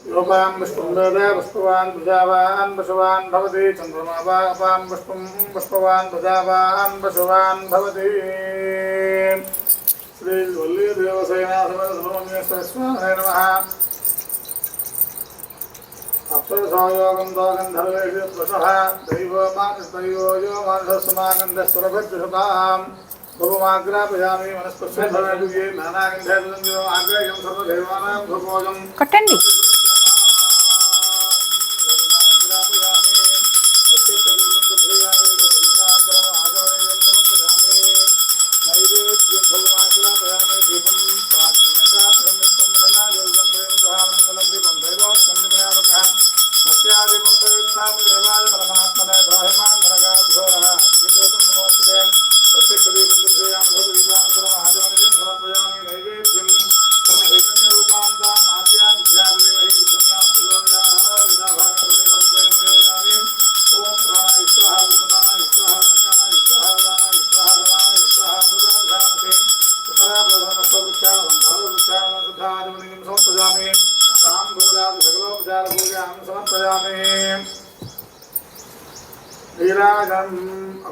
योपां पुष्पं वेद पुष्पवान् प्रजावान् पशुवान् भवति चन्द्रमापां पुष्पं पुष्पवान् प्रजावान् पशुवान् भवति श्री वल्लीदेवसेनासमन्यस्वामिने नमः अप्सरसंयोगं दोगन्धर्वेषु वसः दैवो यो मानससमागन्धस्वरभद्रसुतां भवमाग्रापयामि वनस्पस्य भवेदुगे नानागन्धेर्दन्यो आग्रयं सर्वदेवानां भूभोजं कट्टंడి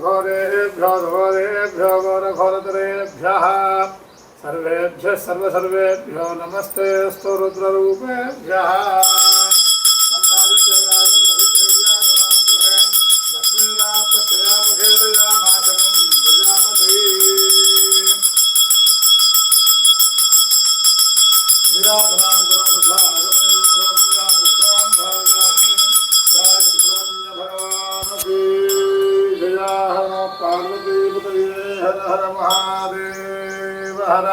घोरेभ्यो घोरघोरतरेभ्यः सर्वेभ्यः सर्वसर्वेभ्यो नमस्ते स्तु रुद्ररूपेभ्यः हर हर महादेव हर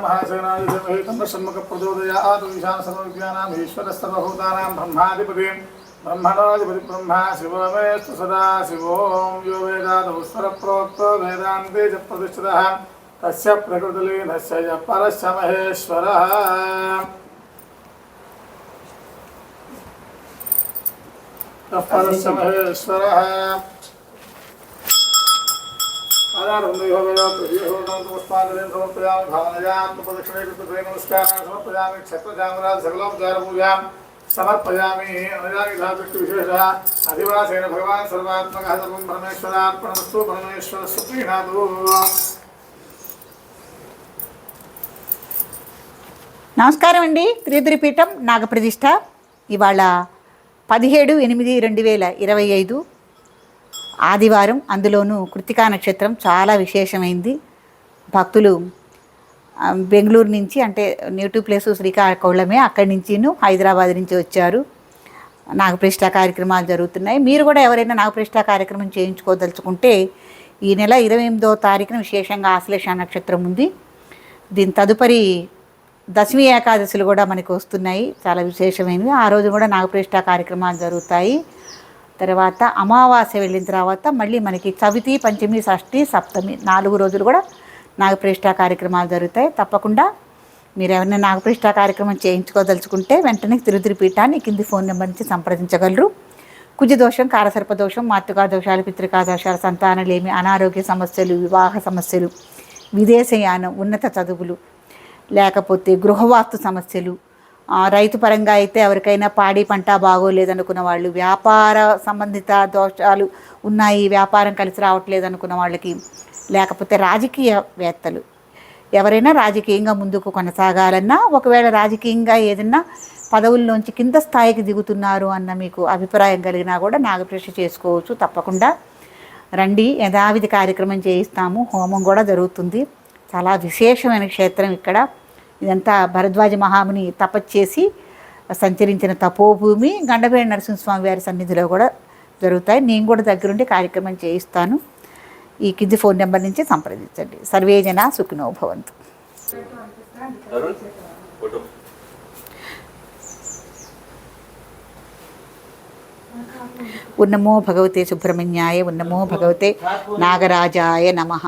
महासेनाधिपति तन्नषण्मुख प्रचोदयात् ईशान सर्वविद्यानाम् ईश्वरः सर्वभूतानां ब्रह्माधिपतिं ब्रह्मणाधिपति ब्रह्मा शिवमेस्तु सदा शिवों यो वेदादौ स्वरप्रोक्तो वेदान्ते च प्रतिष्ठितः तस्य प्रकृतिलीनस्य च परस्य महेश्वरः परस्य महेश्वरः समर्पयामि भावनयां प्रदक्षिणे कृते नमस्कारान् समर्पयामि क्षत्रजामराज सकलोपचारपूजां समर्पयामि अनजानिधातुष्टुविशेषः अधिवासेन भगवान् सर्वात्मकः सर्वं परमेश्वरार्पणमस्तु परमेश्वरस्य प्रीणातु నమస్కారం అండి. త్రిపురపీఠం నాగప్రతిష్ఠ ఇవాళ 17/8/2025 ఆదివారం. అందులోనూ కృత్తికా నక్షత్రం చాలా విశేషమైంది. భక్తులు బెంగళూరు నుంచి, అంటే నేటివ్ ప్లేసు శ్రీకాకుళమే, అక్కడి నుంచిను హైదరాబాద్ నుంచి వచ్చారు. నాగప్రతిష్ఠ కార్యక్రమాలు జరుగుతున్నాయి. మీరు కూడా ఎవరైనా నాగప్రతిష్ఠ కార్యక్రమం చేయించుకోదలుచుకుంటే ఈ నెల 28వ తారీఖున విశేషంగా ఆశ్లేష నక్షత్రం ఉంది. దీని తదుపరి దశమి ఏకాదశులు కూడా మనకు వస్తున్నాయి, చాలా విశేషమైనవి. ఆ రోజు కూడా నాగప్రతిష్ఠ కార్యక్రమాలు జరుగుతాయి. తర్వాత అమావాస్య వెళ్ళిన తర్వాత మళ్ళీ మనకి చవితి, పంచమి, షష్ఠి, సప్తమి 4 రోజులు కూడా నాగప్రతిష్ఠ కార్యక్రమాలు జరుగుతాయి. తప్పకుండా మీరు ఎవరైనా నాగప్రతిష్ఠ కార్యక్రమం చేయించుకోదలుచుకుంటే వెంటనే త్రిపురపీఠాన్ని కింది ఫోన్ నెంబర్ నుంచి సంప్రదించగలరు. కుజదోషం, కారసర్పదోషం, మాతృకా దోషాలు, పితృకా దోషాలు, సంతానలేమి, అనారోగ్య సమస్యలు, వివాహ సమస్యలు, విదేశయానం, ఉన్నత చదువులు, లేకపోతే గృహవాస్తు సమస్యలు, రైతు పరంగా అయితే ఎవరికైనా పాడి పంట బాగోలేదనుకున్న వాళ్ళు, వ్యాపార సంబంధిత దోషాలు ఉన్నాయి, వ్యాపారం కలిసి రావట్లేదు అనుకున్న వాళ్ళకి, లేకపోతే రాజకీయవేత్తలు ఎవరైనా రాజకీయంగా ముందుకు కొనసాగాలన్నా, ఒకవేళ రాజకీయంగా ఏదైనా పదవుల్లోంచి కింద స్థాయికి దిగుతున్నారు అన్న మీకు అభిప్రాయం కలిగినా కూడా నాగప్రతిష్ఠ చేసుకోవచ్చు. తప్పకుండా రండి, యథావిధి కార్యక్రమం చేయిస్తాము. హోమం కూడా జరుగుతుంది. చాలా విశేషమైన క్షేత్రం ఇక్కడ. ఇదంతా భరద్వాజ మహాముని తపస్చేసి సంచరించిన తపోభూమి. గండపేడి నరసింహస్వామి వారి సన్నిధిలో కూడా జరుగుతాయి. నేను కూడా దగ్గరుండి కార్యక్రమం చేయిస్తాను. ఈ కింది ఫోన్ నెంబర్ నుంచి సంప్రదించండి. సర్వే జనా సుఖినో భవంతు. ఉన్నమో భగవతే సుబ్రహ్మణ్యాయ, ఉన్నమో భగవతే నాగరాజాయ నమః.